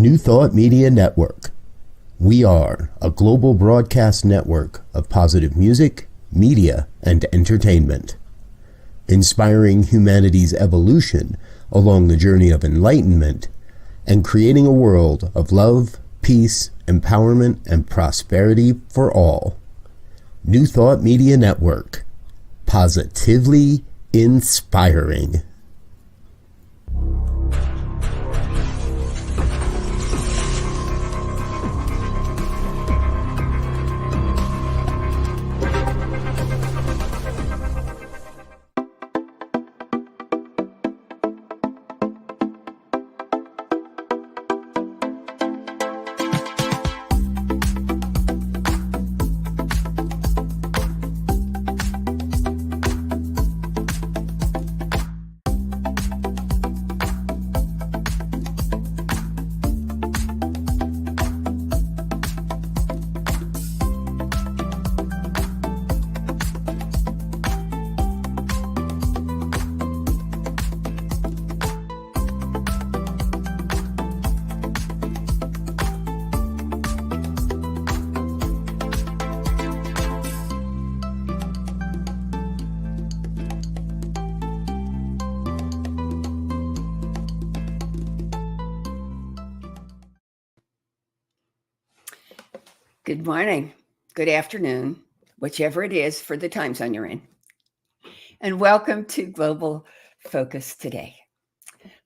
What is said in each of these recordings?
New Thought Media Network. We are a global broadcast network of positive music, media, and entertainment, inspiring humanity's evolution along the journey of enlightenment and creating a world of love, peace, empowerment, and prosperity for all. New Thought Media Network. Positively inspiring. Good morning, good afternoon, whichever it is for the time zone you're in. And welcome to Global Focus Today.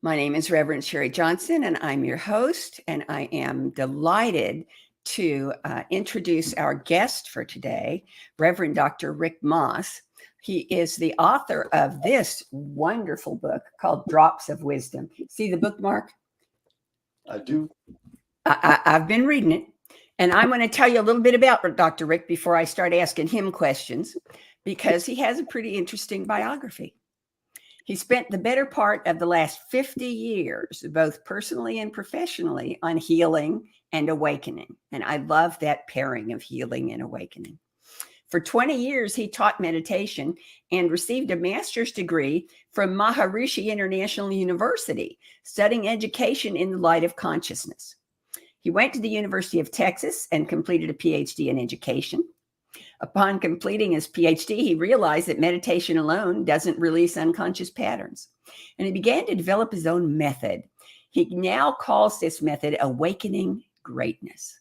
My name is Reverend Sharri Johnson, and I'm your host, and I am delighted to introduce our guest for today, Rev Dr Rick Moss. He is the author of this wonderful book called Drops of Wisdom. See the bookmark? I do. I've been reading it. And I'm going to tell you a little bit about Dr. Rick before I start asking him questions, because he has a pretty interesting biography. He spent the better part of the last 50 years, both personally and professionally, on healing and awakening. And I love that pairing of healing and awakening. For 20 years, he taught meditation and received a master's degree from Maharishi International University, studying education in the light of consciousness. He went to the University of Texas and completed a PhD in education. Upon completing his PhD, he realized that meditation alone doesn't release unconscious patterns. And he began to develop his own method. He now calls this method awakening greatness.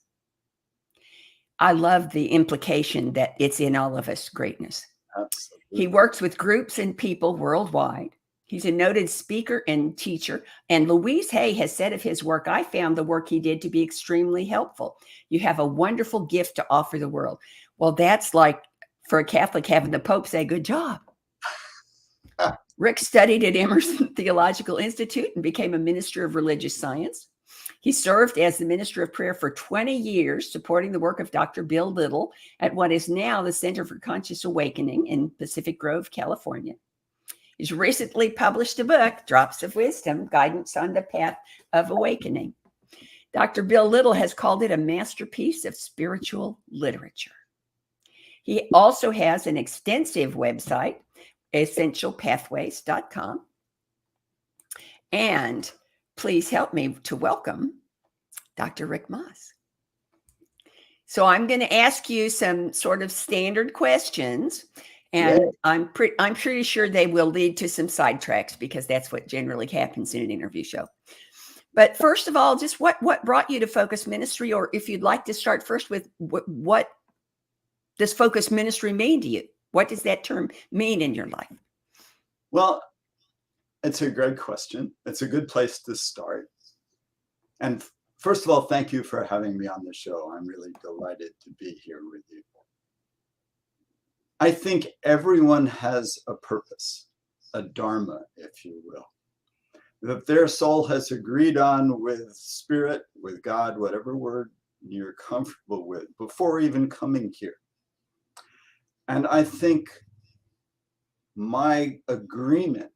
I love the implication that it's in all of us, greatness. Absolutely. He works with groups and people worldwide. He's a noted speaker and teacher. And Louise Hay has said of his work, I found the work he did to be extremely helpful. You have a wonderful gift to offer the world. Well, that's like for a Catholic having the Pope say, good job. Rick studied at Emerson Theological Institute and became a minister of religious science. He served as the minister of prayer for 20 years, supporting the work of Dr. Bill Little at what is now the Center for Conscious Awakening in Pacific Grove, California. He's recently published a book, Drops of Wisdom, Guidance on the Path of Awakening. Dr. Bill Little has called it a masterpiece of spiritual literature. He also has an extensive website, essentialpathways.com. And please help me to welcome Dr. Rick Moss. So I'm going to ask you some sort of standard questions. And I'm pretty sure they will lead to some sidetracks, because that's what generally happens in an interview show. But first of all, just what brought you to Focus Ministry? Or if you'd like to start first with what does Focus Ministry mean to you? What does that term mean in your life? Well, it's a great question. It's a good place to start. And first of all, thank you for having me on the show. I'm really delighted to be here with you. I think everyone has a purpose, a dharma, if you will, that their soul has agreed on with spirit, with God, whatever word you're comfortable with, before even coming here. And I think my agreement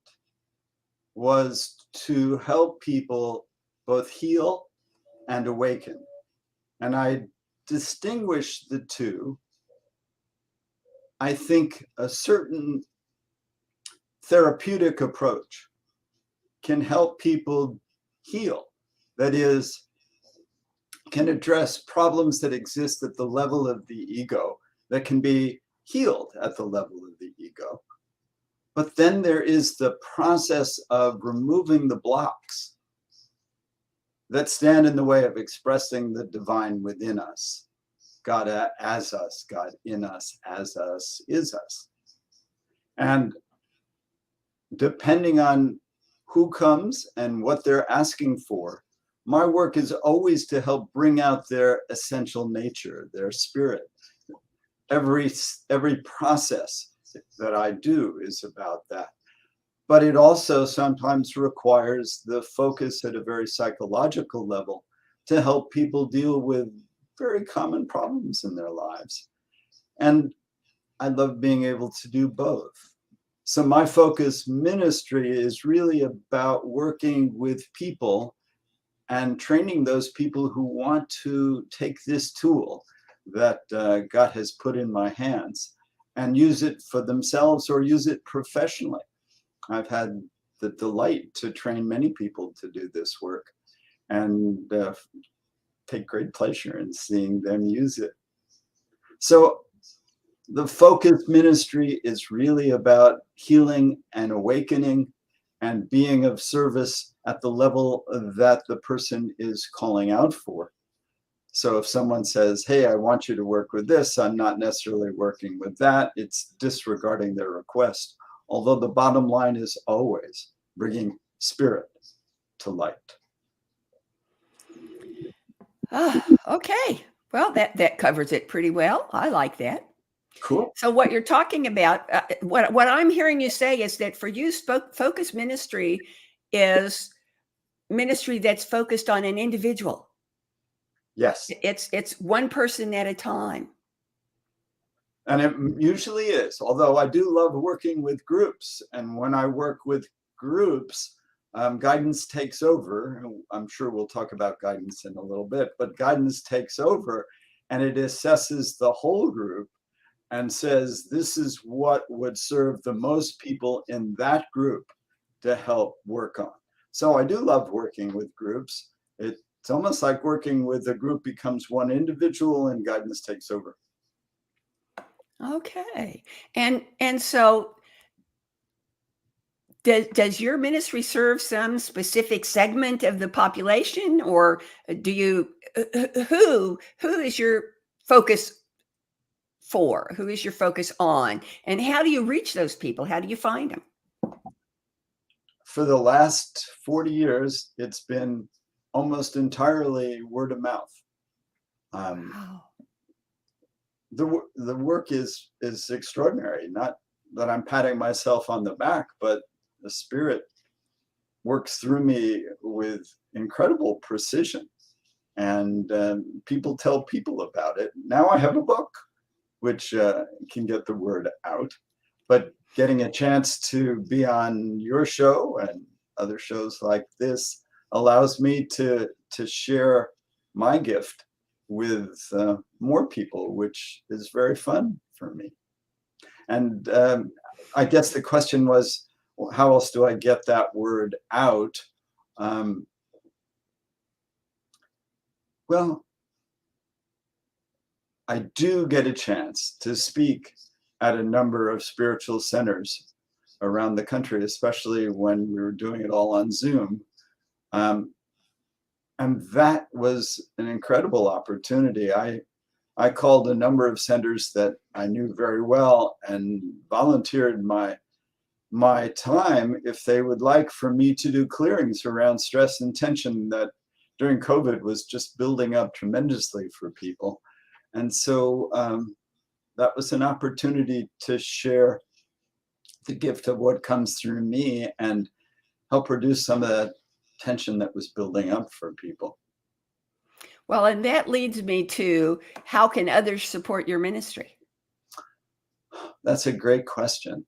was to help people both heal and awaken. And I distinguish the two. I think a certain therapeutic approach can help people heal. That is, can address problems that exist at the level of the ego that can be healed at the level of the ego. But then there is the process of removing the blocks that stand in the way of expressing the divine within us. God as us, God in us, as us, is us. And depending on who comes and what they're asking for, my work is always to help bring out their essential nature, their spirit. Every process that I do is about that. But it also sometimes requires the focus at a very psychological level to help people deal with very common problems in their lives. And I love being able to do both. So my focus ministry is really about working with people and training those people who want to take this tool that God has put in my hands and use it for themselves or use it professionally. I've had the delight to train many people to do this work and take great pleasure in seeing them use it. So the focus ministry is really about healing and awakening and being of service at the level that the person is calling out for. So if someone says, hey, I want you to work with this, I'm not necessarily working with that. It's disregarding their request. Although the bottom line is always bringing spirit to light. Okay. Well, that covers it pretty well. I like that. Cool. So what you're talking about, what I'm hearing you say is that for you, focus ministry is ministry that's focused on an individual. Yes. It's one person at a time. And it usually is, although I do love working with groups. And when I work with groups, guidance takes over. I'm sure we'll talk about guidance in a little bit, but guidance takes over and it assesses the whole group and says, this is what would serve the most people in that group to help work on. So I do love working with groups. It's almost like working with a group becomes one individual and guidance takes over. Okay. And so does your ministry serve some specific segment of the population, or do you who is your focus for? Who is your focus on? And how do you reach those people? How do you find them? For the last 40 years, it's been almost entirely word of mouth. Wow. The work is extraordinary. Not that I'm patting myself on the back, but the Spirit works through me with incredible precision. And people tell people about it. Now I have a book, which can get the word out. But getting a chance to be on your show and other shows like this allows me to share my gift with more people, which is very fun for me. And I guess the question was, well, how else do I get that word out? Well, I do get a chance to speak at a number of spiritual centers around the country, especially when we were doing it all on Zoom. And that was an incredible opportunity. I called a number of centers that I knew very well and volunteered my time if they would like for me to do clearings around stress and tension that during COVID was just building up tremendously for people. And so that was an opportunity to share the gift of what comes through me and help reduce some of that tension that was building up for people. Well, and that leads me to, how can others support your ministry? That's a great question.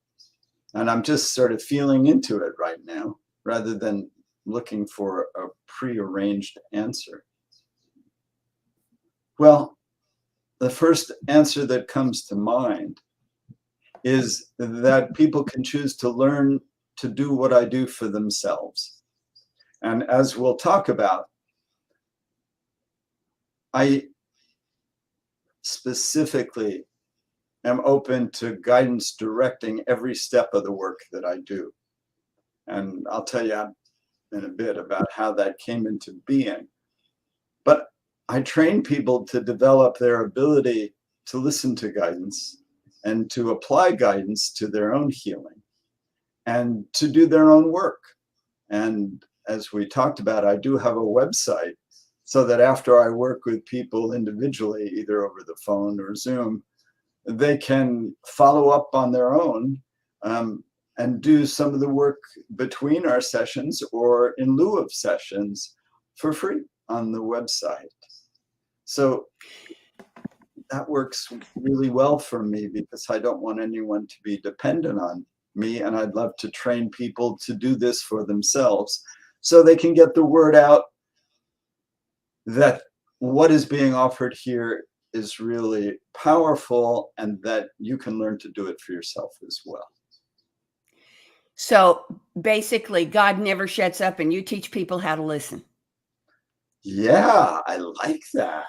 And I'm just sort of feeling into it right now, rather than looking for a prearranged answer. Well, the first answer that comes to mind is that people can choose to learn to do what I do for themselves. And as we'll talk about, I specifically am open to guidance directing every step of the work that I do. And I'll tell you in a bit about how that came into being. But I train people to develop their ability to listen to guidance and to apply guidance to their own healing and to do their own work. And as we talked about, I do have a website so that after I work with people individually, either over the phone or Zoom, they can follow up on their own and do some of the work between our sessions or in lieu of sessions for free on the website. So that works really well for me because I don't want anyone to be dependent on me, and I'd love to train people to do this for themselves so they can get the word out that what is being offered here is really powerful and that you can learn to do it for yourself as well. So basically, God never shuts up and you teach people how to listen. Yeah, I like that.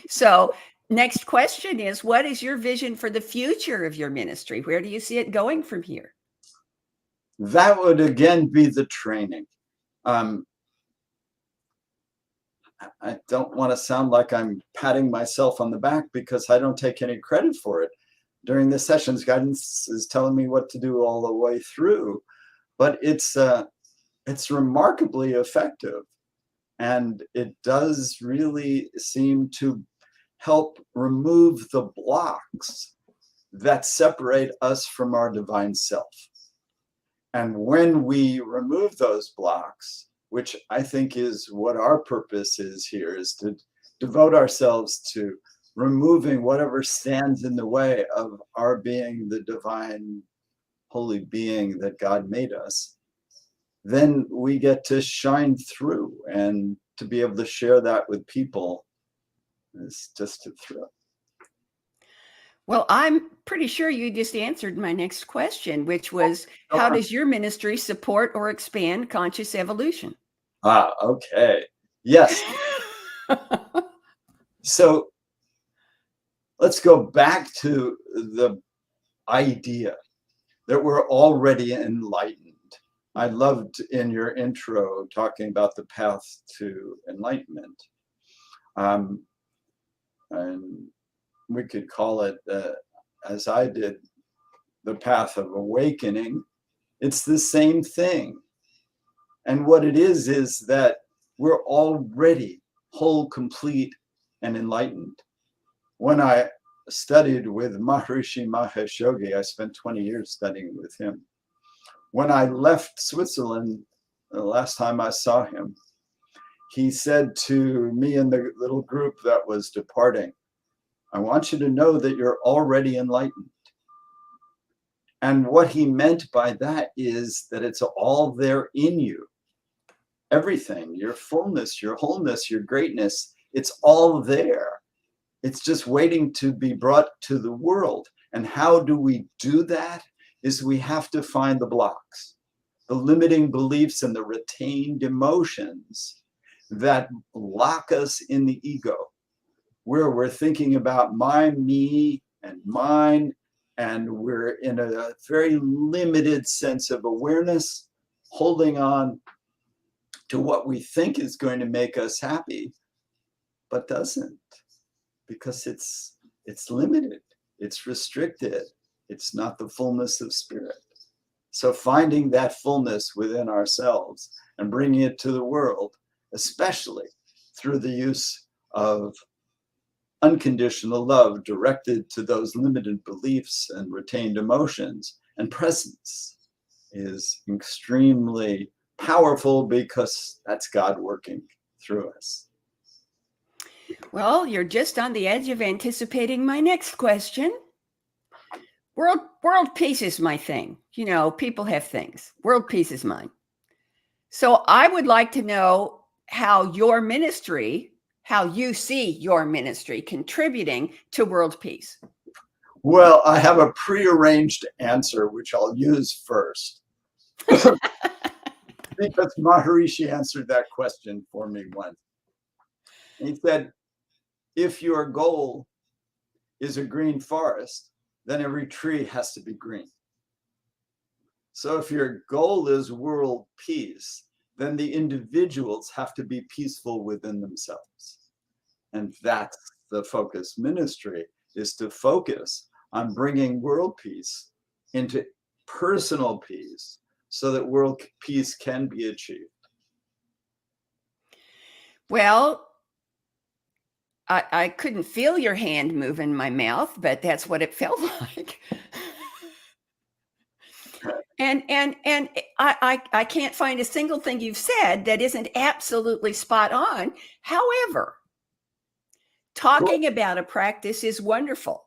So next question is, what is your vision for the future of your ministry? Where do you see it going from here? That would again be the training. I don't want to sound like I'm patting myself on the back because I don't take any credit for it. During the sessions, guidance is telling me what to do all the way through, but it's remarkably effective. And it does really seem to help remove the blocks that separate us from our divine self. And when we remove those blocks, which I think is what our purpose is here, is to devote ourselves to removing whatever stands in the way of our being the divine, holy being that God made us, then we get to shine through, and to be able to share that with people is just a thrill. Well, I'm pretty sure you just answered my next question, which was, how does your ministry support or expand conscious evolution? Okay. Yes. So let's go back to the idea that we're already enlightened. I loved in your intro talking about the path to enlightenment. And we could call it, as I did, the path of awakening. It's the same thing. And what it is that we're already whole, complete, and enlightened. When I studied with Maharishi Mahesh Yogi, I spent 20 years studying with him. When I left Switzerland, the last time I saw him, he said to me and the little group that was departing, I want you to know that you're already enlightened. And what he meant by that is that it's all there in you. Everything, your fullness, your wholeness, your greatness, it's all there. It's just waiting to be brought to the world. And how do we do that? Is we have to find the blocks, the limiting beliefs and the retained emotions that lock us in the ego, where we're thinking about my, me, and mine, and we're in a very limited sense of awareness, holding on to what we think is going to make us happy, but doesn't, because it's limited, it's restricted, it's not the fullness of spirit. So finding that fullness within ourselves and bringing it to the world, especially through the use of unconditional love directed to those limited beliefs and retained emotions and presence, is extremely powerful, because that's God working through us. Well, you're just on the edge of anticipating my next question. World peace is my thing. You know, people have things. World peace is mine. So I would like to know how your ministry, how you see your ministry contributing to world peace. Well, I have a prearranged answer, which I'll use first. Because Maharishi answered that question for me once. And he said, if your goal is a green forest, then every tree has to be green. So if your goal is world peace, then the individuals have to be peaceful within themselves. And that's the focus ministry, is to focus on bringing world peace into personal peace so that world peace can be achieved. Well, I couldn't feel your hand move in my mouth, but that's what it felt like. And I can't find a single thing you've said that isn't absolutely spot on. However, talking about a practice is wonderful.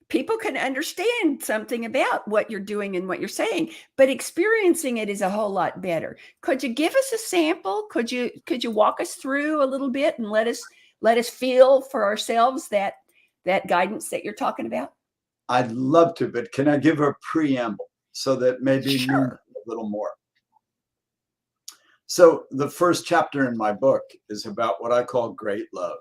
People can understand something about what you're doing and what you're saying, but experiencing it is a whole lot better. Could you give us a sample? Could you walk us through a little bit and let us feel for ourselves that guidance that you're talking about? I'd love to, but can I give a preamble so that maybe Sure. a little more? So the first chapter in my book is about what I call great love,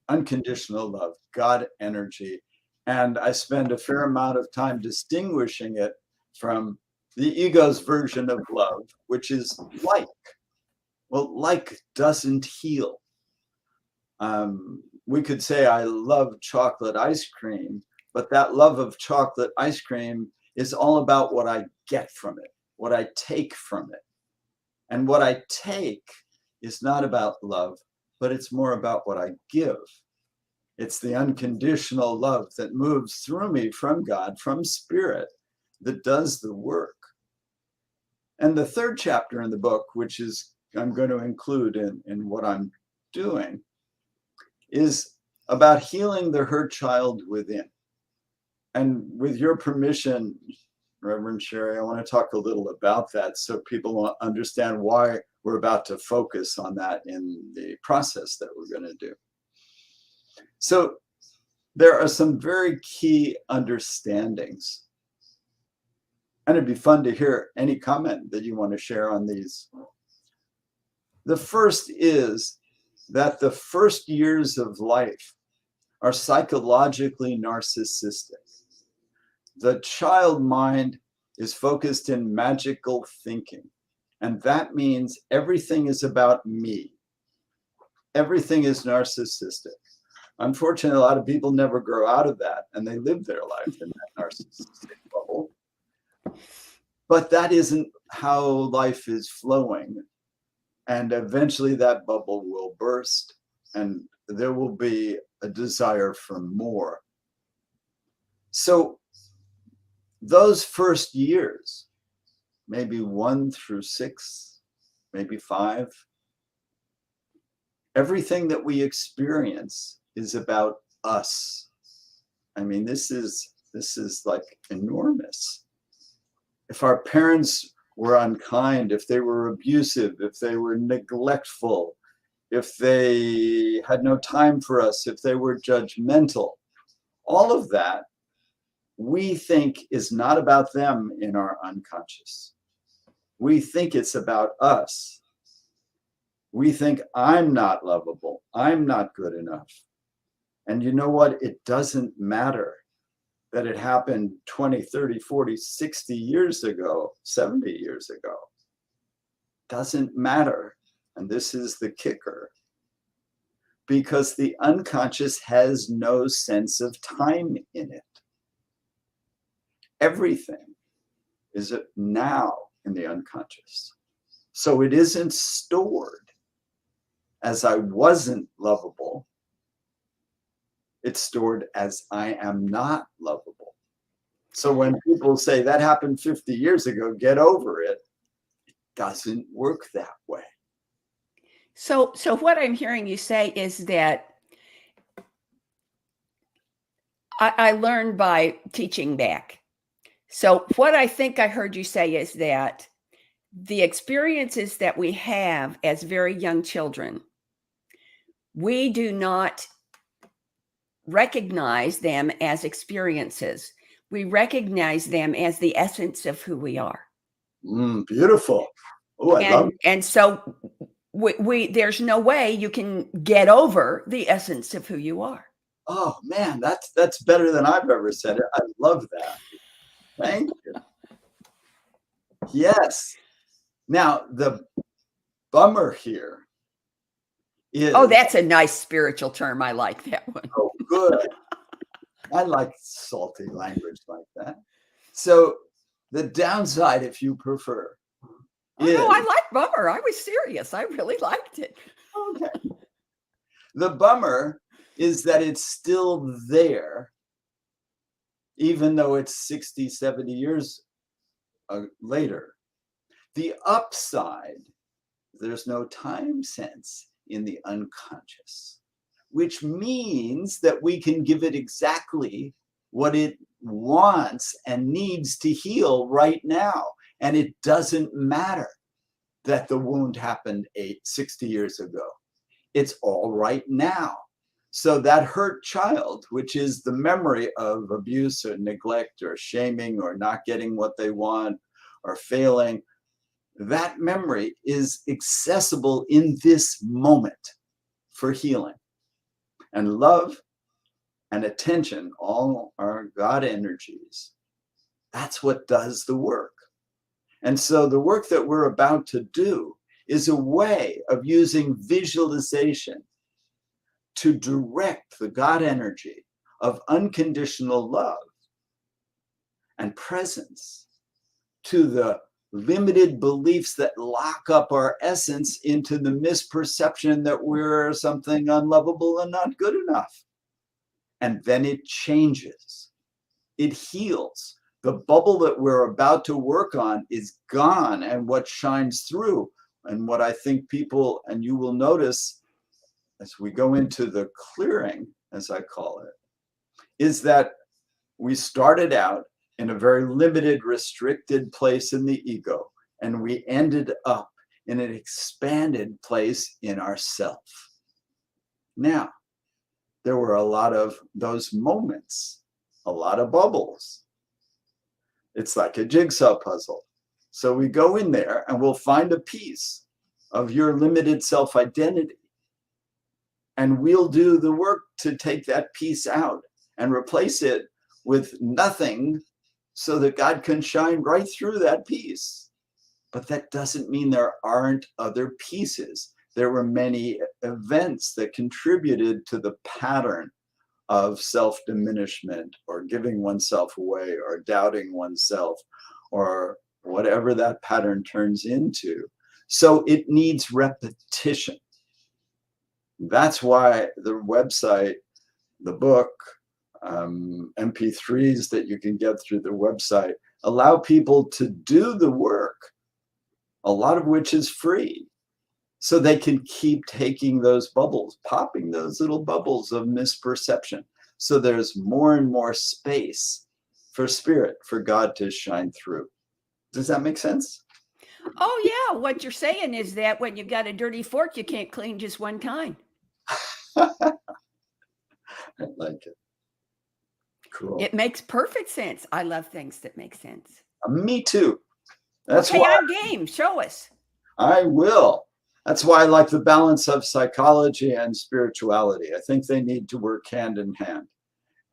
unconditional love, God energy. And I spend a fair amount of time distinguishing it from the ego's version of love, which is like. Well, like doesn't heal. We could say I love chocolate ice cream, but that love of chocolate ice cream is all about what I get from it, what I take from it. And what I take is not about love, but it's more about what I give. It's the unconditional love that moves through me from God, from Spirit, that does the work. And the third chapter in the book, which is I'm going to include in what I'm doing, is about healing the hurt child within. And with your permission, Reverend Sharri, I want to talk a little about that so people will understand why we're about to focus on that in the process that we're going to do. So there are some very key understandings. And it'd be fun to hear any comment that you want to share on these. The first is that the first years of life are psychologically narcissistic. The child mind is focused in magical thinking. And that means everything is about me. Everything is narcissistic. Unfortunately, a lot of people never grow out of that and they live their life in that narcissistic bubble. But that isn't how life is flowing. And eventually that bubble will burst and there will be a desire for more. So those first years, maybe 1 through 6, maybe 5, everything that we experience is about us. I mean, this is like enormous. If our parents were unkind, if they were abusive, if they were neglectful, if they had no time for us, if they were judgmental, all of that we think is not about them in our unconscious. We think it's about us. We think I'm not lovable. I'm not good enough. And you know what? It doesn't matter that it happened 20, 30, 40, 60 years ago, 70 years ago. Doesn't matter. And this is the kicker. Because the unconscious has no sense of time in it. Everything is now in the unconscious. So it isn't stored as I wasn't lovable. It's stored as I am not lovable. So when people say that happened 50 years ago, get over it, it doesn't work that way. So what I'm hearing you say is that I learned by teaching back. So what I think I heard you say is that the experiences that we have as very young children, we do not recognize them as experiences. We recognize them as the essence of who we are. Beautiful. Oh, I love it. And so there's no way you can get over the essence of who you are. Oh man, that's better than I've ever said it. I love that. Thank you. Yes. Now the bummer here is, oh, that's a nice spiritual term. I like that one. Oh, good. I like salty language like that. So the downside, if you prefer, oh, no, I like bummer. I was serious. I really liked it. Okay. The bummer is that it's still there, even though it's 60, 70 years later. The upside, there's no time sense in the unconscious, which means that we can give it exactly what it wants and needs to heal right now. And it doesn't matter that the wound happened 60 years ago. It's all right now. So that hurt child, which is the memory of abuse or neglect or shaming or not getting what they want or failing, that memory is accessible in this moment for healing. And love and attention, all are God energies. That's what does the work. And so the work that we're about to do is a way of using visualization to direct the God energy of unconditional love and presence to the limited beliefs that lock up our essence into the misperception that we're something unlovable and not good enough. And then it changes. It heals. The bubble that we're about to work on is gone, and what shines through, and what I think people, and you will notice as we go into the clearing, as I call it, is that we started out in a very limited, restricted place in the ego, and we ended up in an expanded place in ourself. Now, there were a lot of those moments, a lot of bubbles. It's like a jigsaw puzzle. So we go in there and we'll find a piece of your limited self-identity. And we'll do the work to take that piece out and replace it with nothing so that God can shine right through that piece. But that doesn't mean there aren't other pieces. There were many events that contributed to the pattern of self-diminishment or giving oneself away or doubting oneself or whatever that pattern turns into. So it needs repetition. That's why the website, the book, MP3s that you can get through the website allow people to do the work, a lot of which is free, so they can keep taking those bubbles, popping those little bubbles of misperception. So there's more and more space for spirit, for God to shine through. Does that make sense? Oh, yeah. What you're saying is that when you've got a dirty fork, you can't clean just one kind. I like it. Cool. It makes perfect sense. I love things that make sense. Me too. That's okay, why I'm game. Show us. I will. That's why I like the balance of psychology and spirituality. I think they need to work hand in hand.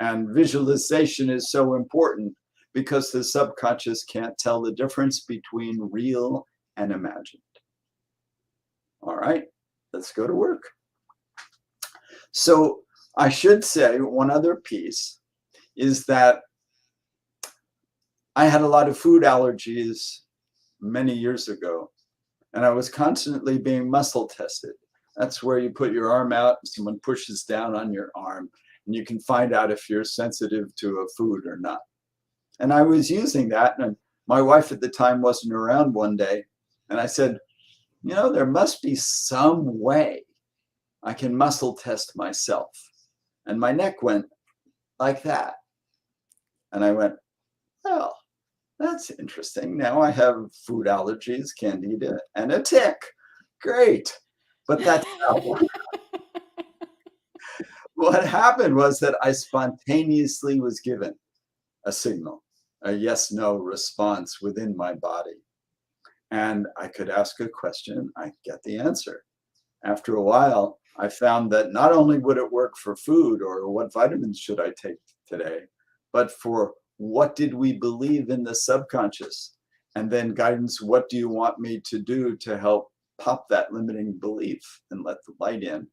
And visualization is so important because the subconscious can't tell the difference between real and imagined. All right, let's go to work. So I should say one other piece is that I had a lot of food allergies many years ago, and I was constantly being muscle tested. That's where you put your arm out and someone pushes down on your arm, and you can find out if you're sensitive to a food or not. And I was using that, and my wife at the time wasn't around one day, and I said, you know, there must be some way I can muscle test myself. And my neck went like that. And I went, well, that's interesting. Now I have food allergies, candida, and a tick. Great. But that's not what happened was that I spontaneously was given a signal, a yes-no response within my body. And I could ask a question, I get the answer. after a while, I found that not only would it work for food or what vitamins should I take today, but for what did we believe in the subconscious? And then guidance, what do you want me to do to help pop that limiting belief and let the light in?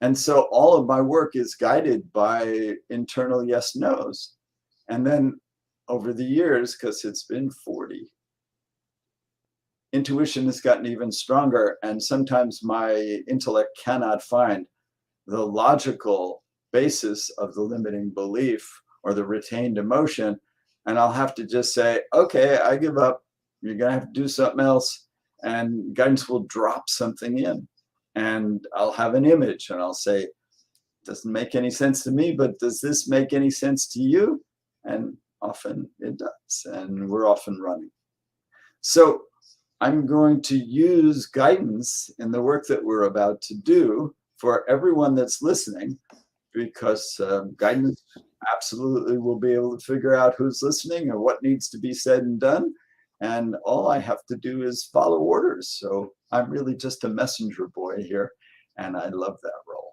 And so all of my work is guided by internal yes, no's. And then over the years, because it's been 40, intuition has gotten even stronger. And sometimes my intellect cannot find the logical basis of the limiting belief or the retained emotion. And I'll have to just say, okay, I give up. You're going to have to do something else. And guidance will drop something in. And I'll have an image and I'll say, doesn't make any sense to me, but does this make any sense to you? And often it does. And we're often running. So I'm going to use guidance in the work that we're about to do for everyone that's listening, because guidance absolutely will be able to figure out who's listening and what needs to be said and done. And all I have to do is follow orders. So I'm really just a messenger boy here, and I love that role.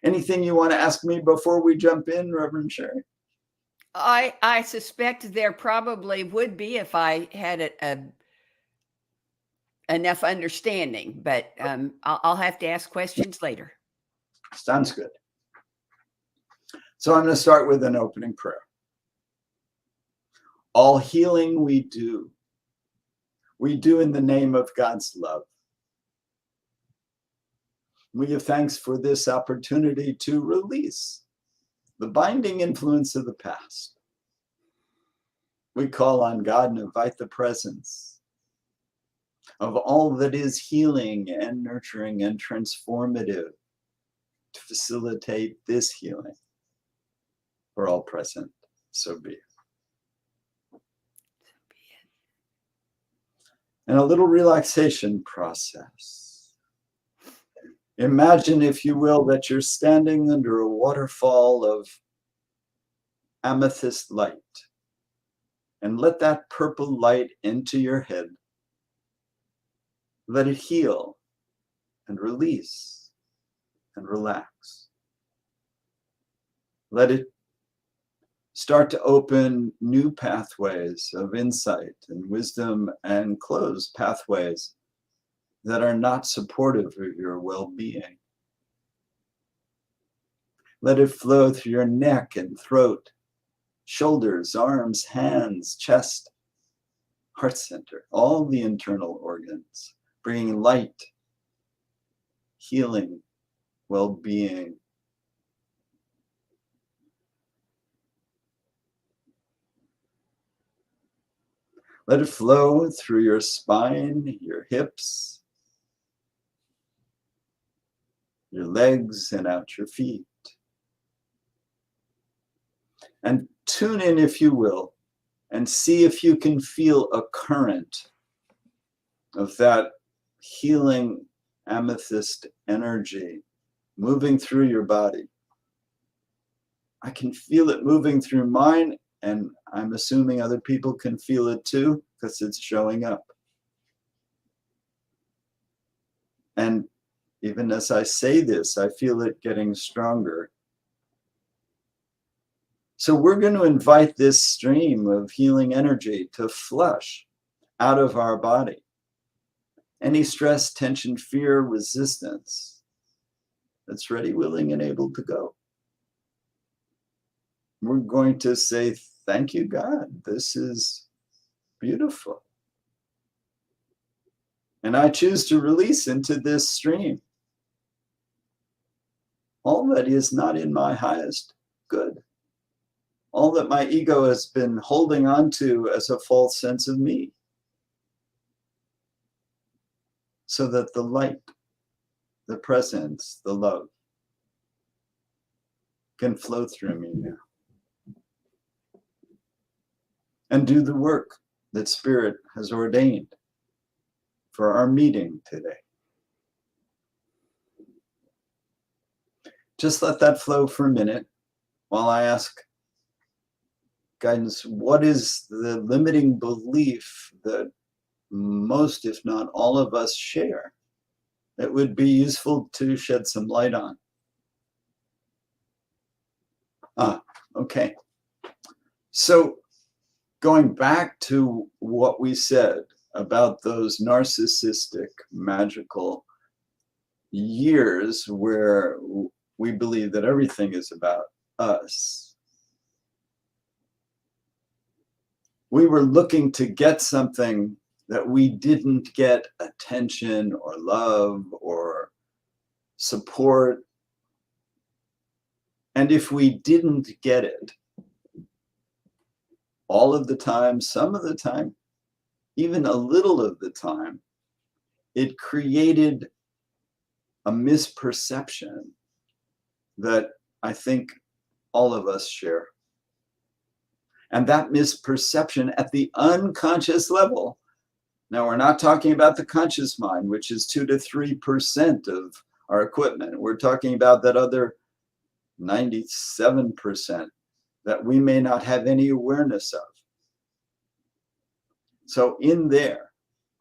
Anything you want to ask me before we jump in, Reverend Sharri? I suspect there probably would be if I had enough understanding, but I'll have to ask questions later. Sounds good. So I'm going to start with an opening prayer. All healing we do in the name of God's love. We give thanks for this opportunity to release the binding influence of the past. We call on God and invite the presence of all that is healing and nurturing and transformative to facilitate this healing. We're all present, so be it. And a little relaxation process. Imagine, if you will, that you're standing under a waterfall of amethyst light, and let that purple light into your head. Let it heal and release and relax. Let it start to open new pathways of insight and wisdom and close pathways that are not supportive of your well-being. Let it flow through your neck and throat, shoulders, arms, hands, chest, heart center, all the internal organs, bringing light, healing, well-being. Let it flow through your spine, your hips, your legs, and out your feet. And tune in, if you will, and see if you can feel a current of that healing amethyst energy moving through your body. I can feel it moving through mine, and I'm assuming other people can feel it too, because it's showing up. And even as I say this, I feel it getting stronger. So we're going to invite this stream of healing energy to flush out of our body any stress, tension, fear, resistance that's ready, willing, and able to go. We're going to say, thank you, God. This is beautiful. And I choose to release into this stream all that is not in my highest good. All that my ego has been holding on to as a false sense of me. So that the light, the presence, the love can flow through me now. And do the work that Spirit has ordained for our meeting today. Just let that flow for a minute while I ask guidance, what is the limiting belief that most, if not all of us, share that would be useful to shed some light on? Okay. So going back to what we said about those narcissistic, magical years where we believe that everything is about us. We were looking to get something that we didn't get attention or love or support. And if we didn't get it all of the time, some of the time, even a little of the time, it created a misperception that I think all of us share. And that misperception at the unconscious level, now we're not talking about the conscious mind, which is 2 to 3% of our equipment. We're talking about that other 97% that we may not have any awareness of. So in there,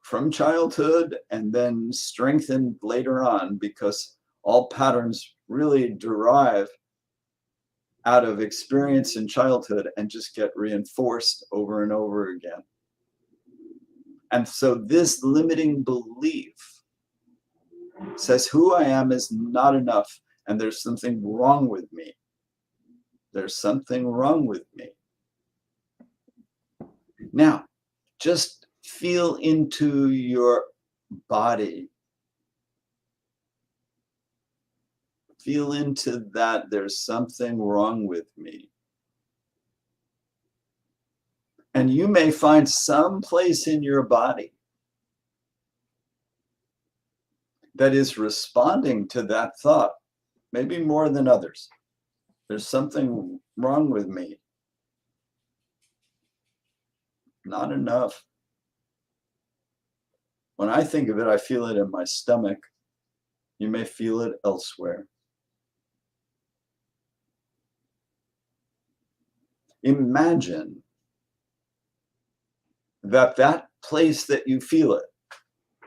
from childhood and then strengthened later on, because all patterns really derive out of experience in childhood and just get reinforced over and over again. And so this limiting belief says who I am is not enough, and there's something wrong with me. There's something wrong with me. Now, just feel into your body. Feel into that there's something wrong with me. And you may find some place in your body that is responding to that thought, maybe more than others. There's something wrong with me. Not enough. When I think of it, I feel it in my stomach. You may feel it elsewhere. Imagine that place that you feel it,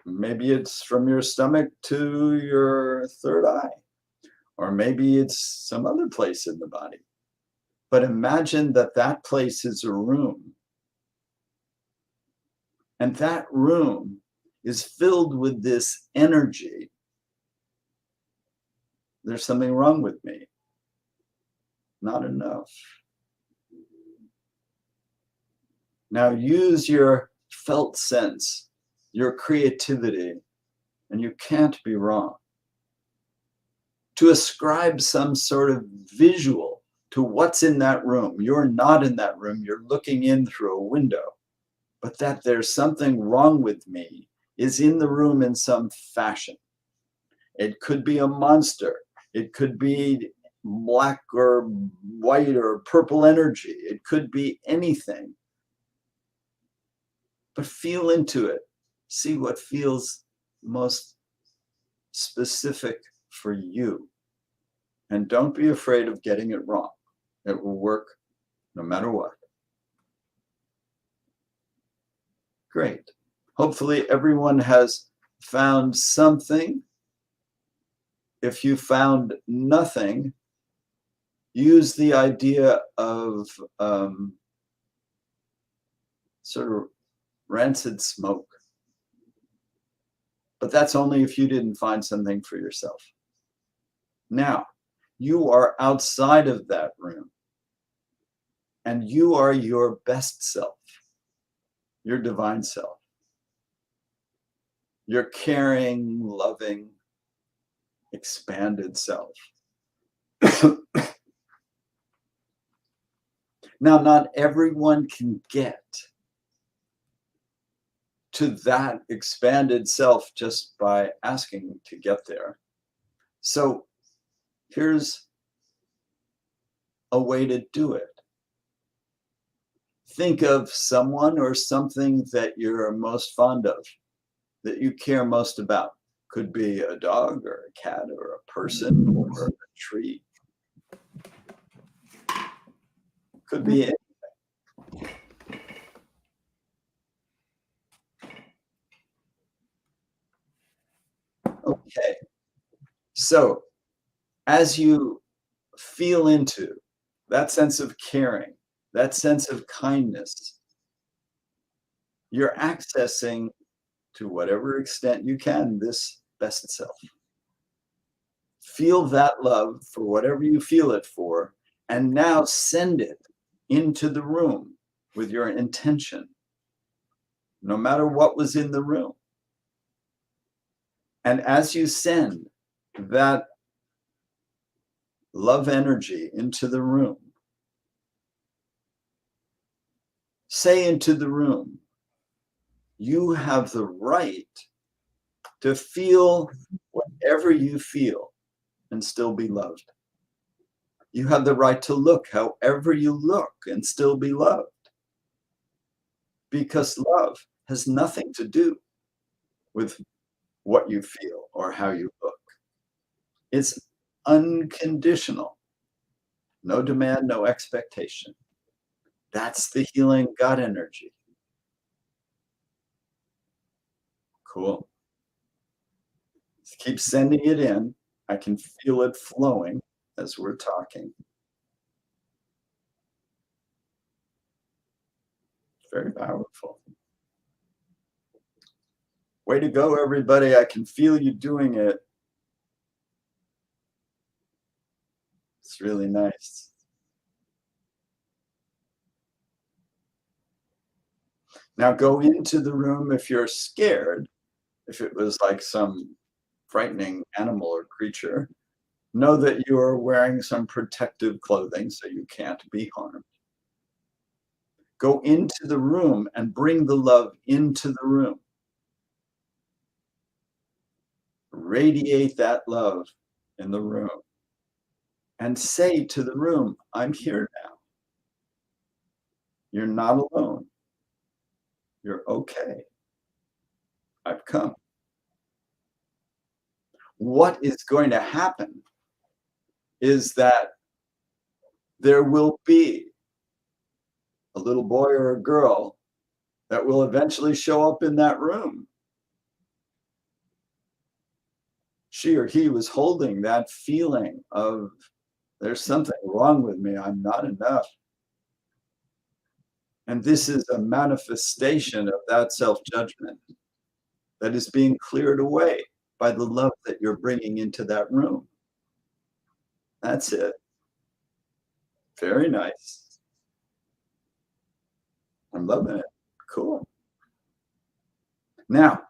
maybe it's from your stomach to your third eye, or maybe it's some other place in the body. But imagine that place is a room. And that room is filled with this energy. There's something wrong with me. Not enough. Now use your felt sense, your creativity, and you can't be wrong, to ascribe some sort of visual to what's in that room. You're not in that room, you're looking in through a window. But that there's something wrong with me is in the room in some fashion. It could be a monster. It could be black or white or purple energy. It could be anything. But feel into it. See what feels most specific for you. And don't be afraid of getting it wrong. It will work no matter what. Great. Hopefully everyone has found something. If you found nothing, use the idea of sort of rancid smoke. But that's only if you didn't find something for yourself. Now, you are outside of that room, and you are your best self, your divine self. Your caring, loving, expanded self. Now, not everyone can get to that expanded self just by asking to get there. So here's a way to do it. Think of someone or something that you're most fond of, that you care most about. Could be a dog or a cat or a person or a tree. Could be anything. Okay. So as you feel into that sense of caring, that sense of kindness, you're accessing, to whatever extent you can, this best self. Feel that love for whatever you feel it for, and now send it into the room with your intention, no matter what was in the room. And as you send that love energy into the room, say into the room, you have the right to feel whatever you feel and still be loved. You have the right to look however you look and still be loved. Because love has nothing to do with what you feel or how you look. It's unconditional. No demand, no expectation. That's the healing God energy. Cool. Just keep sending it in. I can feel it flowing as we're talking. Very powerful. Way to go, everybody. I can feel you doing it. It's really nice. Now go into the room if you're scared. If it was like some frightening animal or creature, know that you are wearing some protective clothing so you can't be harmed. Go into the room and bring the love into the room. Radiate that love in the room and say to the room, I'm here now. You're not alone. You're okay. I've come. What is going to happen is that there will be a little boy or a girl that will eventually show up in that room. She or he was holding that feeling of there's something wrong with me, I'm not enough. And this is a manifestation of that self-judgment that is being cleared away by the love that you're bringing into that room. That's it. Very nice. I'm loving it. Cool. Now,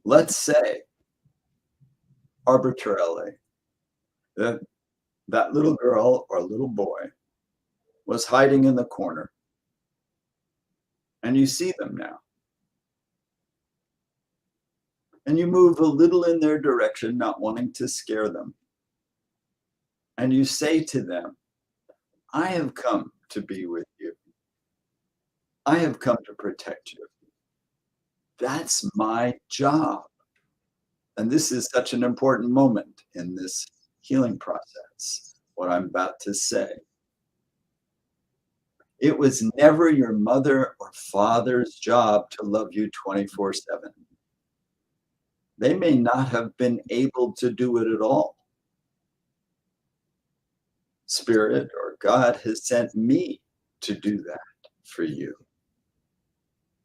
let's say arbitrarily that that little girl or little boy was hiding in the corner and you see them now. And you move a little in their direction, not wanting to scare them. And you say to them, I have come to be with you. I have come to protect you. That's my job. And this is such an important moment in this healing process, what I'm about to say. It was never your mother or father's job to love you 24/7. They may not have been able to do it at all. Spirit or God has sent me to do that for you.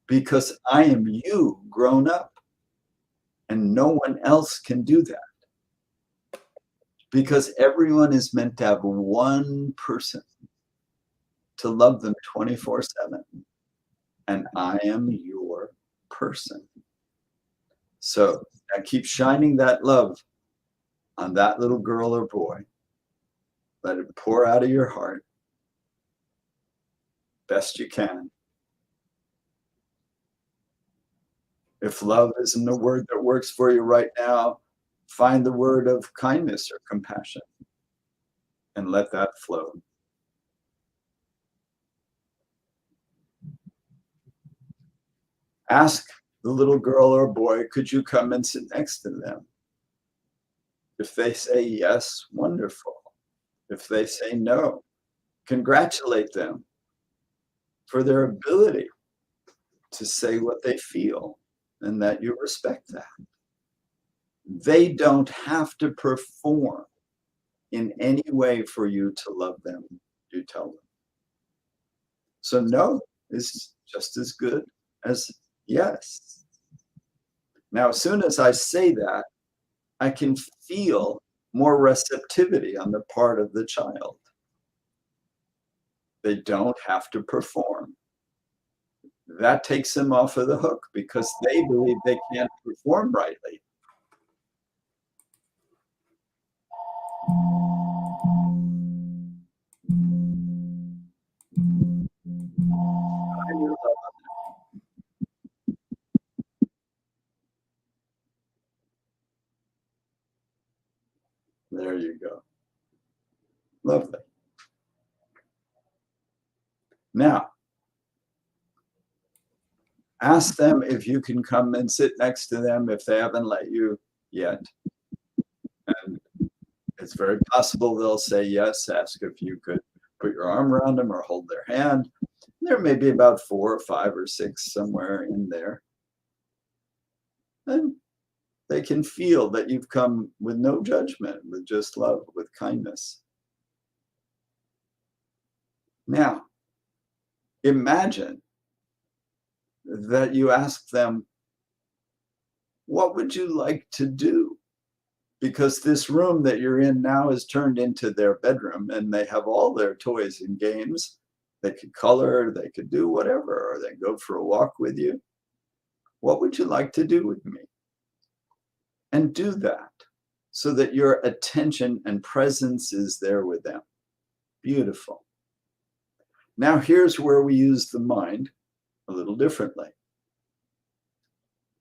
Because I am you grown up, and no one else can do that. Because everyone is meant to have one person to love them 24/7, and I am your person. So I keep shining that love on that little girl or boy. Let it pour out of your heart best you can. If love isn't a word that works for you right now, find the word of kindness or compassion and let that flow. Ask the little girl or boy, could you come and sit next to them? If they say yes, wonderful. If they say no, congratulate them. for their ability to say what they feel and that you respect that. They don't have to perform in any way for you to love them, you tell them. So no is just as good as yes. Now, as soon as I say that, I can feel more receptivity on the part of the child. They don't have to perform. That takes them off of the hook because they believe they can't perform rightly. There you go. Lovely. Now, ask them if you can come and sit next to them if they haven't let you yet. And it's very possible they'll say yes. Ask if you could put your arm around them or hold their hand. There may be about 4 or 5 or 6 somewhere in there. And they can feel that you've come with no judgment, with just love, with kindness. Now, imagine that you ask them, what would you like to do? Because this room that you're in now is turned into their bedroom and they have all their toys and games. They could color, they could do whatever, or they go for a walk with you. What would you like to do with me? And do that so that your attention and presence is there with them. Beautiful. Now here's where we use the mind a little differently.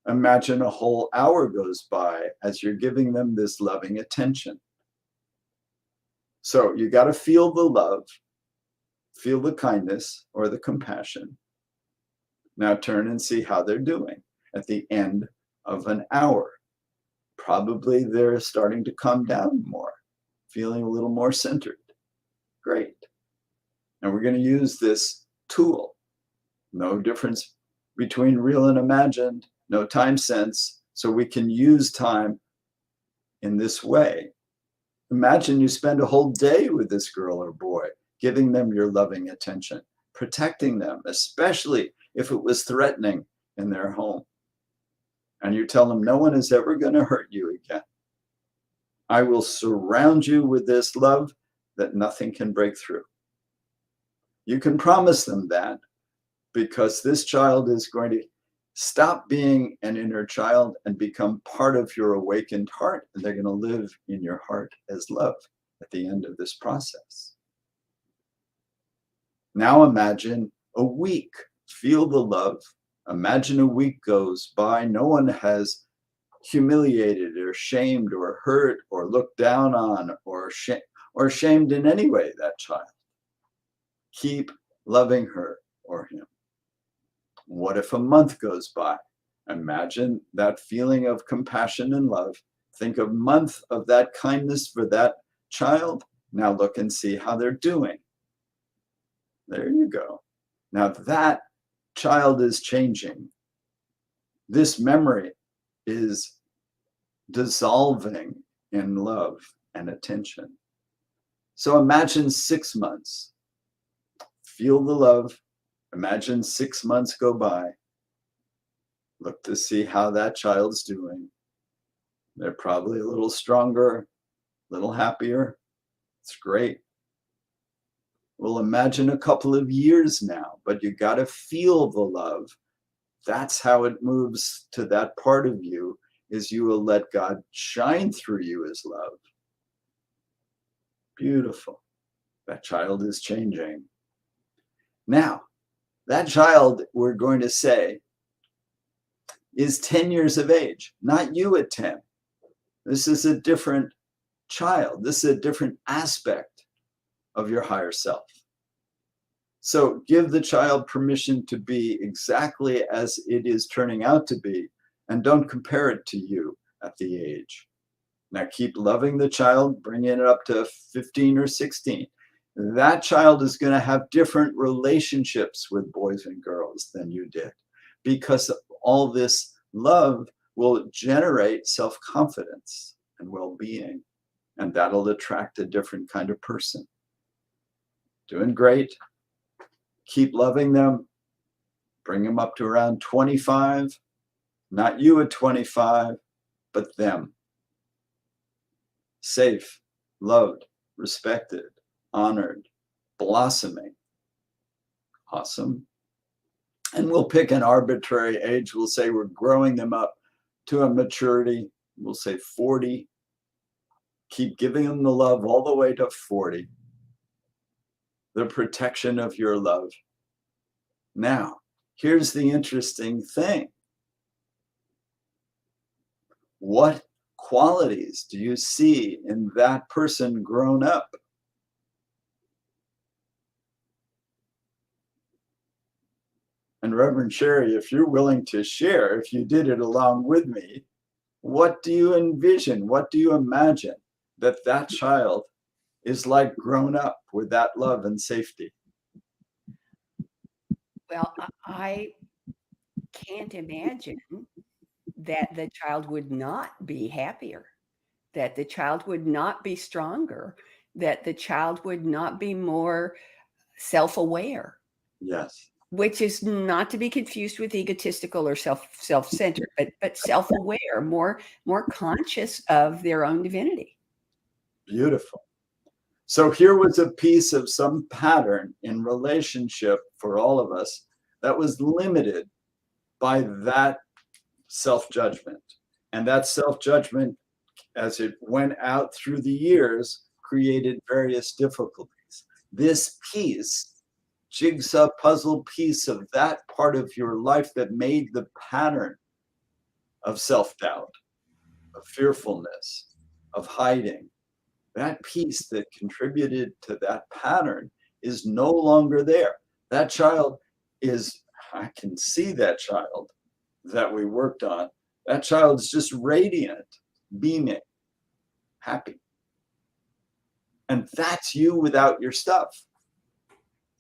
Imagine a whole hour goes by as you're giving them this loving attention. So you got to feel the love, feel the kindness or the compassion. Now turn and see how they're doing at the end of an hour. Probably they're starting to calm down more, feeling a little more centered. Great. And we're going to use this tool. No difference between real and imagined, no time sense. So we can use time in this way. Imagine you spend a whole day with this girl or boy, giving them your loving attention, protecting them, especially if it was threatening in their home. And you tell them, no one is ever going to hurt you again. I will surround you with this love that nothing can break through. You can promise them that because this child is going to stop being an inner child and become part of your awakened heart. And they're going to live in your heart as love at the end of this process. Now imagine a week. Feel the love. Imagine a week goes by. No one has humiliated or shamed or hurt or looked down on or shamed in any way that child. Keep loving her or him. What if a month goes by? Imagine that feeling of compassion and love. Think of a month of that kindness for that child. Now look and see how they're doing. There you go. Now that child is changing. This memory is dissolving in love and attention. So imagine 6 months. Feel the love. Imagine 6 months go by. Look to see how that child's doing. They're probably a little stronger, a little happier. It's great. Well, imagine a couple of years now, but you got to feel the love. That's how it moves to that part of you, is you will let God shine through you as love. Beautiful. That child is changing. Now, that child, we're going to say, is 10 years of age, not you at 10. This is a different child. This is a different aspect of your higher self. So give the child permission to be exactly as it is turning out to be, and don't compare it to you at the age. Now keep loving the child, bringing it up to 15 or 16. That child is going to have different relationships with boys and girls than you did because of all this Love will generate self-confidence and well-being, and that'll attract a different kind of person. Doing great. Keep loving them. Bring them up to around 25. Not you at 25, but them. Safe, loved, respected, honored, blossoming. Awesome. And we'll pick an arbitrary age. We'll say we're growing them up to a maturity. We'll say 40. Keep giving them the love all the way to 40. The protection of your love. Now, here's the interesting thing. What qualities do you see in that person grown up? And Reverend Sharri, if you're willing to share, if you did it along with me, what do you envision? What do you imagine that that child is like grown up with that love and safety? Well, I can't imagine that the child would not be happier, that the child would not be stronger, that the child would not be more self-aware. Yes. Which is not to be confused with egotistical or self-centered, but self-aware, more conscious of their own divinity. Beautiful. So here was a piece of some pattern in relationship for all of us that was limited by that self-judgment. And that self-judgment, as it went out through the years, created various difficulties. This piece, jigsaw puzzle piece of that part of your life that made the pattern of self-doubt, of fearfulness, of hiding, that piece that contributed to that pattern is no longer there. That child is, I can see that child that we worked on. That child is just radiant, beaming, happy. And that's you without your stuff.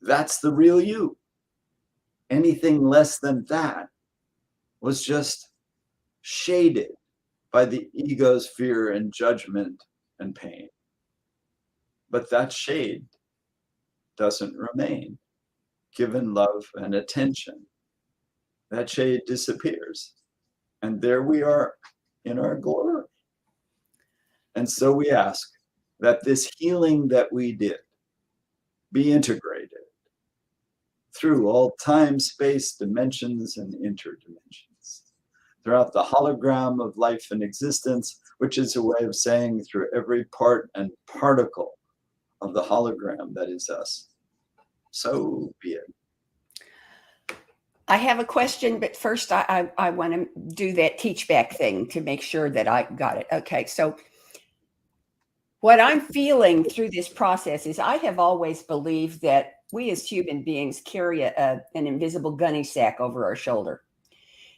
That's the real you. Anything less than that was just shaded by the ego's fear and judgment and pain. But that shade doesn't remain given love and attention. That shade disappears. And there we are in our glory. And so we ask that this healing that we did be integrated through all time, space, dimensions, and interdimensions, throughout the hologram of life and existence, which is a way of saying through every part and particle of the hologram that is us. So be it. I have a question, but first I want to do that teach back thing to make sure that I got it. Okay, so what I'm feeling through this process is I have always believed that we as human beings carry an invisible gunny sack over our shoulder.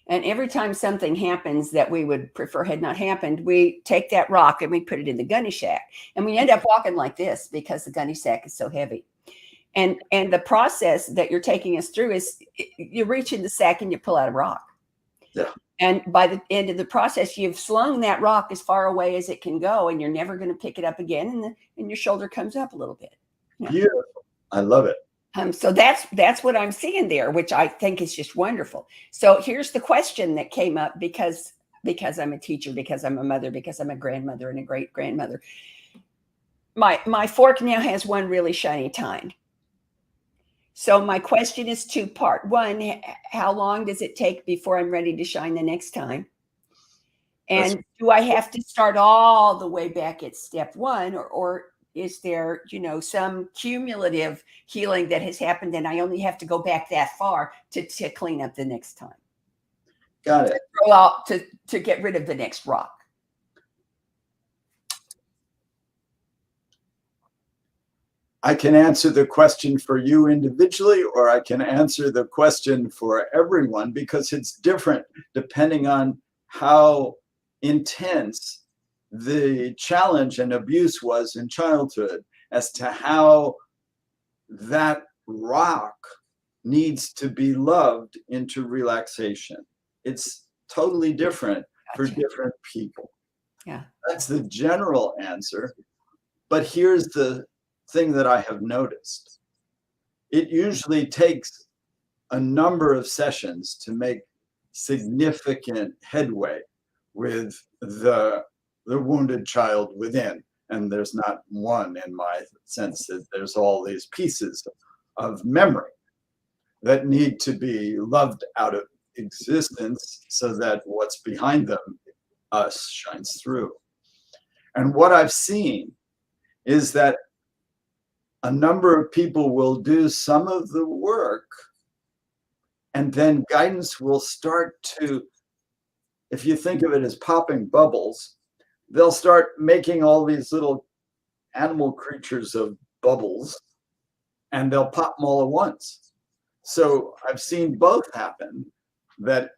And every time something happens that we would prefer had not happened, we take that rock and we put it in the gunny sack. And we end up walking like this because the gunny sack is so heavy. And the process that you're taking us through is you reach in the sack and you pull out a rock. Yeah. And by the end of the process, you've slung that rock as far away as it can go, and you're never going to pick it up again. And your shoulder comes up a little bit. Yeah. Beautiful. I love it. So that's what I'm seeing there, which I think is just wonderful. So here's the question that came up because I'm a teacher, because I'm a mother, because I'm a grandmother and a great grandmother. My fork now has one really shiny tine. So my question is two-part. One, how long does it take before I'm ready to shine the next time? And do I have to start all the way back at step one, or is there, some cumulative healing that has happened and I only have to go back that far to clean up the next time? Got it. To get rid of the next rock. I can answer the question for you individually, or I can answer the question for everyone, because it's different depending on how intense the challenge and abuse was in childhood, as to how that rock needs to be loved into relaxation. It's totally different for Gotcha. different people. Yeah. That's the general answer. But here's the thing that I have noticed. It usually takes a number of sessions to make significant headway with the wounded child within. And there's not one, in my sense, that there's all these pieces of memory that need to be loved out of existence so that what's behind them, us, shines through. And what I've seen is that a number of people will do some of the work, and then guidance will start to, if you think of it as popping bubbles, they'll start making all these little animal creatures of bubbles, and they'll pop them all at once. So I've seen both happen, that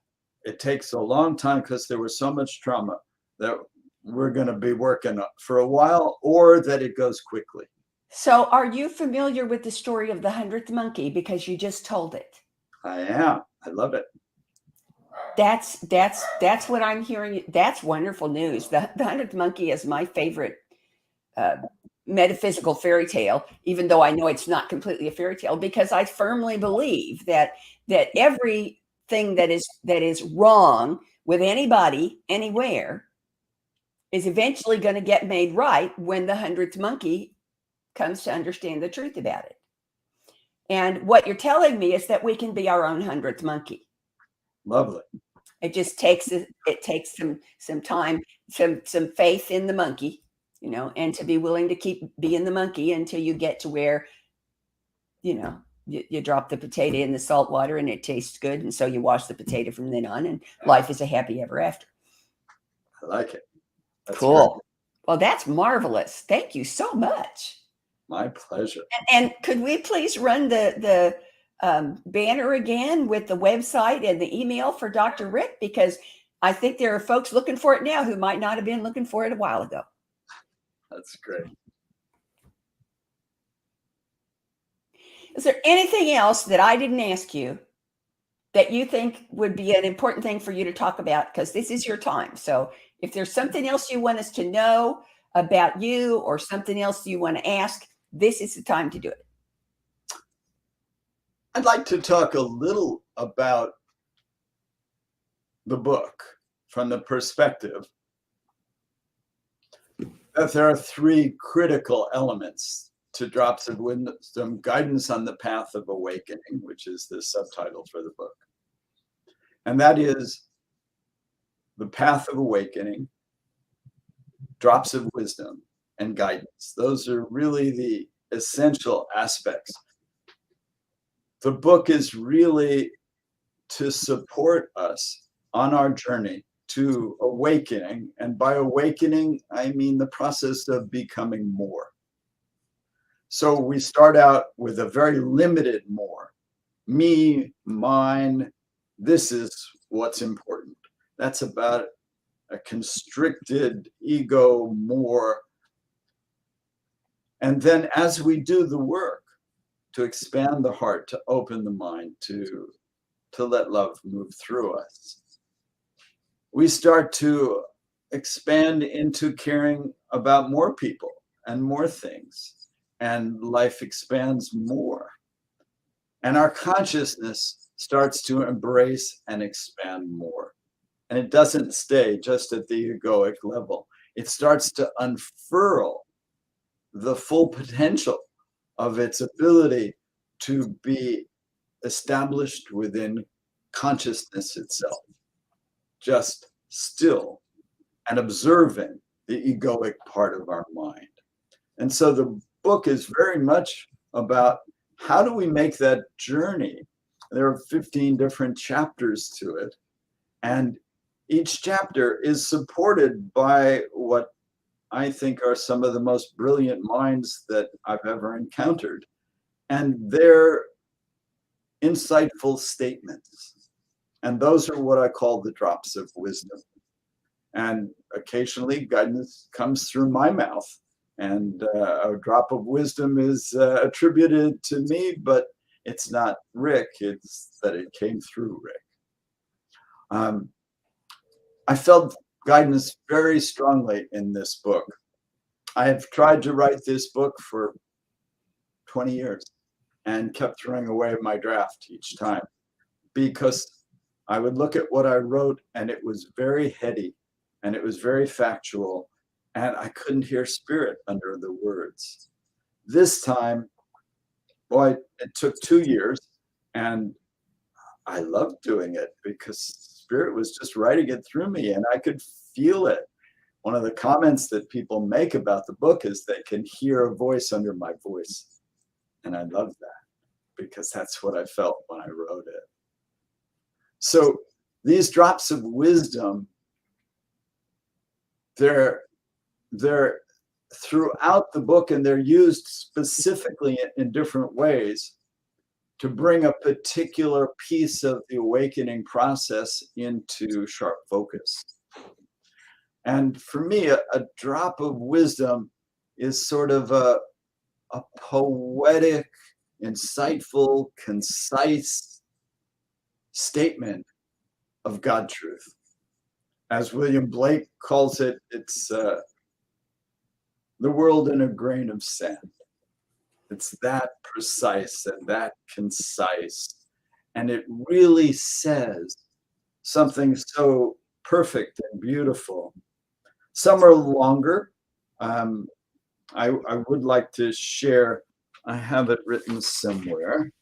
it takes a long time because there was so much trauma that we're going to be working for a while, or that it goes quickly. So are you familiar with the story of the 100th monkey? Because you just told it. I am. I love it. That's what I'm hearing. That's wonderful news. The 100th monkey is my favorite metaphysical fairy tale, even though I know it's not completely a fairy tale, because I firmly believe that everything that is wrong with anybody, anywhere, is eventually going to get made right when the 100th monkey comes to understand the truth about it. And what you're telling me is that we can be our own 100th monkey. Lovely. It just takes some time, some faith in the monkey, and to be willing to keep being the monkey until you get to where, you drop the potato in the salt water and it tastes good, and so you wash the potato from then on, and life is a happy ever after. I like it. That's cool. great. Well, that's marvelous. Thank you so much. My pleasure. And could we please run the banner again with the website and the email for Dr. Rick? Because I think there are folks looking for it now who might not have been looking for it a while ago. That's great. Is there anything else that I didn't ask you that you think would be an important thing for you to talk about? Because this is your time. So if there's something else you want us to know about you, or something else you want to ask, this is the time to do it. I'd like to talk a little about the book from the perspective that there are three critical elements to Drops of Wisdom: Guidance on the Path of Awakening, which is the subtitle for the book. And that is the path of awakening, drops of wisdom, and guidance. Those are really the essential aspects. The book is really to support us on our journey to awakening. And by awakening, I mean the process of becoming more. So we start out with a very limited more. Me, mine, this is what's important. That's about a constricted ego more. And then as we do the work to expand the heart, to open the mind, to let love move through us, we start to expand into caring about more people and more things, and life expands more. And our consciousness starts to embrace and expand more. And it doesn't stay just at the egoic level. It starts to unfurl the full potential of its ability to be established within consciousness itself, just still and observing the egoic part of our mind. And so the book is very much about how do we make that journey. There are 15 different chapters to it, and each chapter is supported by what I think are some of the most brilliant minds that I've ever encountered, and their insightful statements. And those are what I call the drops of wisdom. And occasionally guidance comes through my mouth, and a drop of wisdom is attributed to me, but it's not Rick, it's that it came through Rick. I felt guidance very strongly in this book. I have tried to write this book for 20 years and kept throwing away my draft each time because I would look at what I wrote and it was very heady and it was very factual and I couldn't hear spirit under the words. This time, boy, it took 2 years and I loved doing it because spirit was just writing it through me and I could feel it. One of the comments that people make about the book is they can hear a voice under my voice. And I love that because that's what I felt when I wrote it. So these drops of wisdom, they're throughout the book and they're used specifically in different ways to bring a particular piece of the awakening process into sharp focus. And for me, a drop of wisdom is sort of a poetic, insightful, concise statement of God truth. As William Blake calls it, it's the world in a grain of sand. It's that precise and that concise. And it really says something so perfect and beautiful. Some are longer. I would like to share, I have it written somewhere.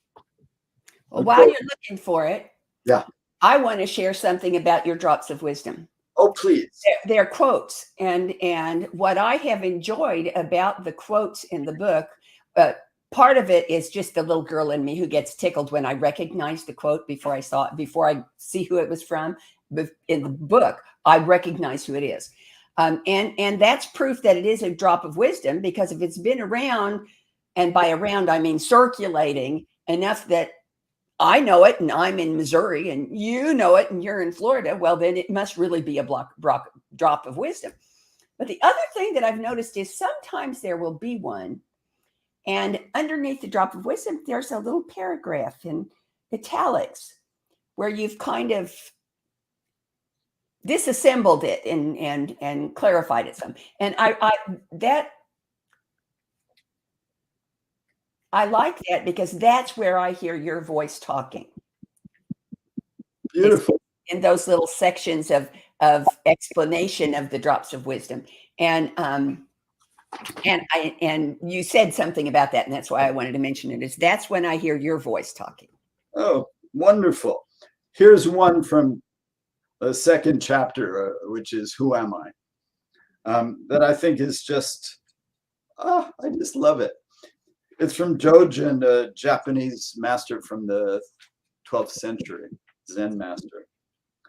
Well, while you're looking for it, yeah, I want to share something about your drops of wisdom. Oh, please. They're quotes. And what I have enjoyed about the quotes in the book, part of it is just the little girl in me who gets tickled when I recognize the quote before I see who it was from. In the book, I recognize who it is. And that's proof that it is a drop of wisdom, because if it's been around, and by around, I mean circulating enough that I know it and I'm in Missouri and you know it and you're in Florida, well, then it must really be a drop of wisdom. But the other thing that I've noticed is sometimes there will be one, and underneath the drop of wisdom, there's a little paragraph in italics where you've kind of disassembled it and clarified it some. And I like that because that's where I hear your voice talking. Beautiful. It's in those little sections of explanation of the drops of wisdom. And you said something about that, and that's why I wanted to mention it, is that's when I hear your voice talking. Oh, wonderful. Here's one from the second chapter, which is Who Am I? That I think is just, I just love it. It's from Jojin, a Japanese master from the 12th century, Zen master.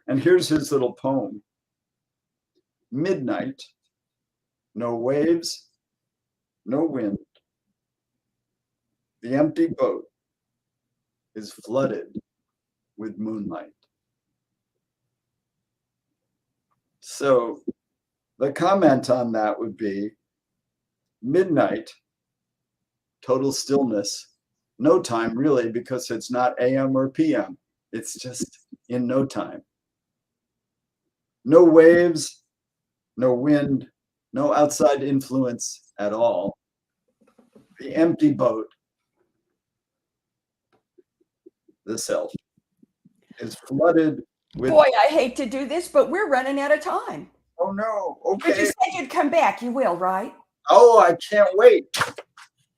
And here's his little poem. Midnight, no waves, no wind. The empty boat is flooded with moonlight. So the comment on that would be midnight, total stillness, no time really, because it's not AM or PM. It's just in no time. No waves, no wind, no outside influence at all. The empty boat, the self, is flooded with... Boy, I hate to do this, but we're running out of time. Oh no, okay. But you said you'd come back. You will, right? Oh, I can't wait.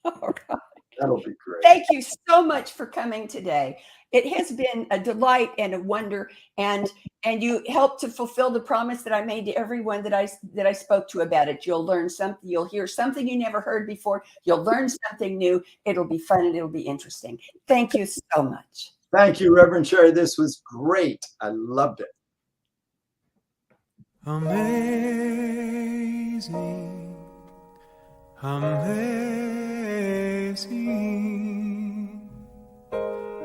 All right. That'll be great. Thank you so much for coming today. It has been a delight and a wonder, and you helped to fulfill the promise that I made to everyone that I spoke to about it. You'll learn something. You'll hear something you never heard before. You'll learn something new. It'll be fun and it'll be interesting. Thank you so much. Thank you, Reverend Sharri. This was great. I loved it. Amazing, amazing,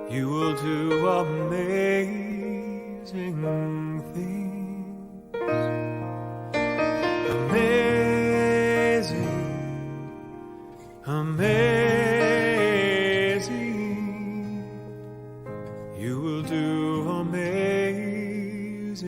you will do amazing things. Amazing, amazing, you will do amazing